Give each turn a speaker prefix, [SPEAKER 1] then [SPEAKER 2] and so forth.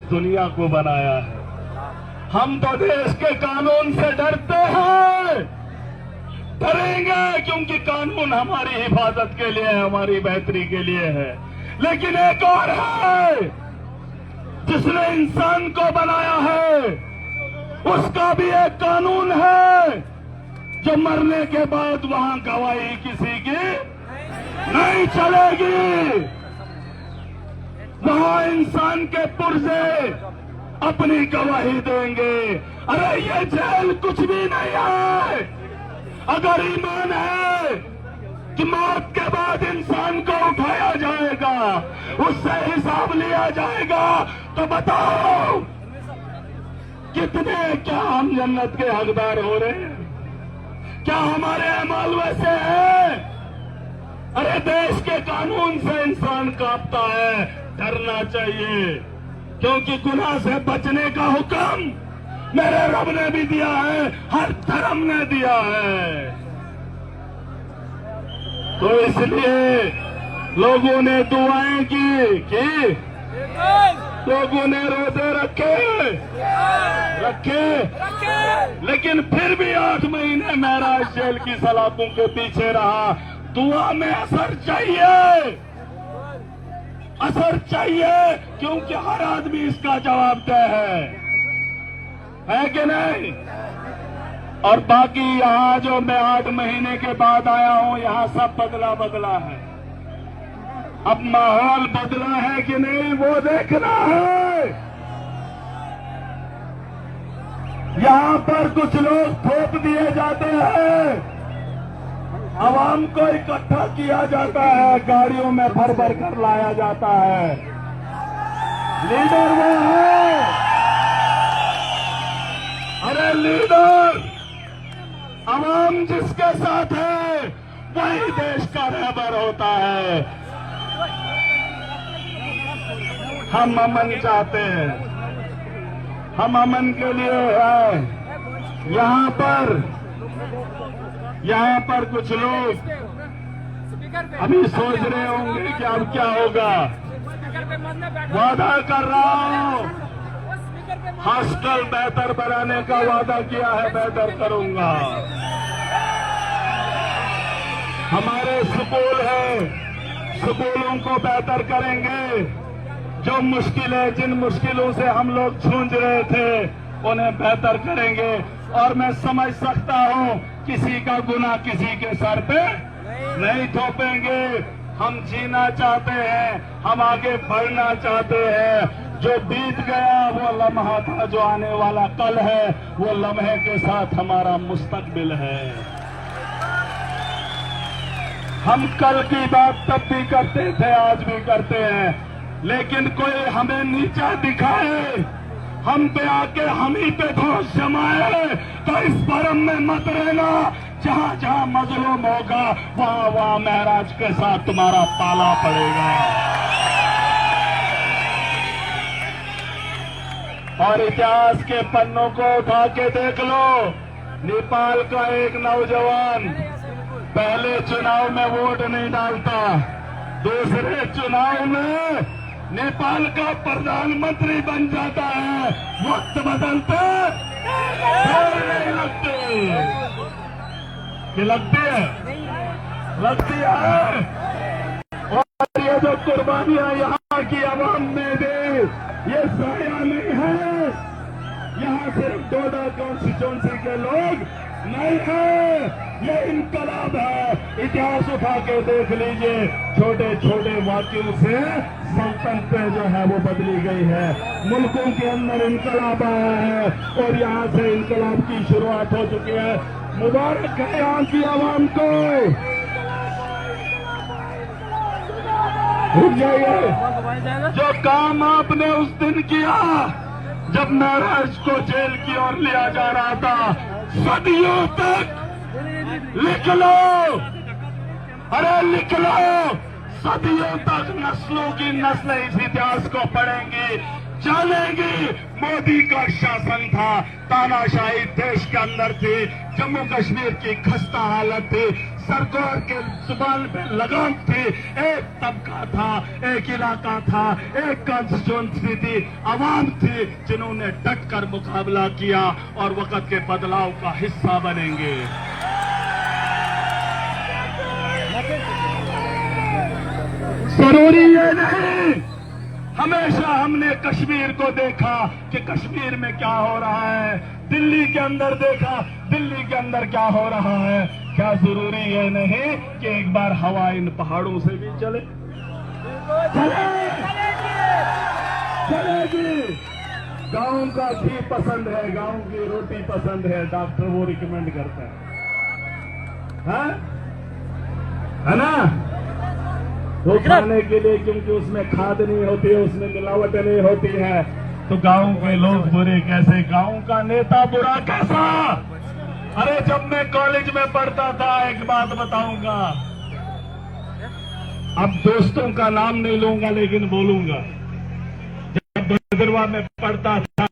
[SPEAKER 1] दुनिया को बनाया है। हम तो देश के कानून से डरते हैं, डरेंगे क्योंकि कानून हमारी हिफाजत के लिए है, हमारी बेहतरी के लिए है। लेकिन एक और है जिसने इंसान को बनाया है, उसका भी एक कानून है जो मरने के बाद वहां गवाही किसी की नहीं चलेगी। वहां इंसान के पुर्जे अपनी गवाही देंगे। अरे ये जेल कुछ भी नहीं है। अगर ईमान है कि मौत के बाद इंसान को उठाया जाएगा, उससे हिसाब लिया जाएगा, तो बताओ कितने, क्या हम जन्नत के हकदार हो रहे हैं? क्या हमारे अमाल वैसे हैं? अरे देश के कानून से इंसान कांपता है, डरना चाहिए, क्योंकि गुनाह से बचने का हुक्म मेरे रब ने भी दिया है, हर धर्म ने दिया है। तो इसलिए लोगों ने दुआएं की, लोगों ने रोजे रखे, लेकिन फिर भी 8 महीने महराज जेल की सलाखों के पीछे रहा। दुआ में असर चाहिए, क्योंकि हर आदमी इसका जवाबदेह है कि नहीं? और बाकी यहाँ जो मैं 8 महीने के बाद आया हूँ, यहाँ सब बदला है। अब माहौल बदला है कि नहीं वो देखना है। यहाँ पर कुछ लोग थोप दिए जाते हैं, आवाम को इकट्ठा किया जाता है, गाड़ियों में भर भर कर लाया जाता है। लीडर वो है, अरे लीडर आवाम जिसके साथ है वही देश का रहबर होता है। हम अमन चाहते हैं, हम अमन के लिए हैं। यहाँ पर कुछ लोग अभी सोच रहे होंगे कि अब क्या होगा। वादा कर रहा हूं, हॉस्टल बेहतर बनाने का वादा किया है, बेहतर करूंगा। हमारे स्कूल हैं, स्कूलों को बेहतर करेंगे। जो मुश्किलें, जिन मुश्किलों से हम लोग जूझ रहे थे, उन्हें बेहतर करेंगे। और मैं समझ सकता हूं किसी का गुनाह किसी के सर पे नहीं थोपेंगे। हम जीना चाहते हैं, हम आगे बढ़ना चाहते हैं। जो बीत गया वो लम्हा था, जो आने वाला कल है वो लम्हे के साथ हमारा मुस्तकबिल है। हम कल की बात तब भी करते थे, आज भी करते हैं, लेकिन कोई हमें नीचा दिखाए, हम पे आके हम ही पे दोष जमाए, तो इस भरम में मत रहना। जहां जहां मजलूम होगा वहां वहां महराज के साथ तुम्हारा ताला पड़ेगा। और इतिहास के पन्नों को उठा के देख लो। नेपाल का एक नौजवान पहले चुनाव में वोट नहीं डालता, दूसरे चुनाव में नेपाल का प्रधानमंत्री बन जाता है। वक्त बदलते देर नहीं लगती, कि लगती है। और ये जो कुर्बानियां यहाँ की आवाम ने दी, ये जाया नहीं है। यहाँ सिर्फ डोडा कॉन्स्टिट्यूंसी के लोग नहीं है, ये इनकलाब है। इतिहास उठा के देख लीजिए, छोटे छोटे वाक्यों से सल्तनतें जो है वो बदली गई है। मुल्कों के अंदर इनकलाब आया है और यहाँ से इनकलाब की शुरुआत हो चुकी है। मुबारक है यहाँ की आवाम को। रुक जाइए। जो काम आपने उस दिन किया जब महराज को जेल की ओर लिया जा रहा था, सदियों तक लिख लो, अरे लिख लो, सदियों तक नस्लों की नस्लें इस इतिहास को पढ़ेंगी जानेंगे मोदी का शासन था, तानाशाही देश के अंदर थी, जम्मू कश्मीर की खस्ता हालत थी, सरकार के जुबान पे लगाम थी, एक तबका था, एक इलाका था, एक कॉन्स्टिट्यूंसी थी, आवाम थी, जिन्होंने डट कर मुकाबला किया और वक्त के बदलाव का हिस्सा बनेंगे। जरूरी ये नहीं, हमेशा हमने कश्मीर को देखा कि कश्मीर में क्या हो रहा है, दिल्ली के अंदर देखा दिल्ली के अंदर क्या हो रहा है। क्या जरूरी ये नहीं कि एक बार हवा इन पहाड़ों से भी चले? चलेगी। गांव का घी पसंद है, गांव की रोटी पसंद है, डॉक्टर वो रिकमेंड करता है ना? वो खाने के लिए, क्योंकि उसमें खाद नहीं होती है, उसमें मिलावट नहीं होती है। तो गांव के लोग बुरे कैसे, गांव का नेता बुरा कैसा? अरे जब मैं कॉलेज में पढ़ता था, एक बात बताऊंगा, अब दोस्तों का नाम नहीं लूंगा लेकिन बोलूंगा, जब भद्रवा में पढ़ता था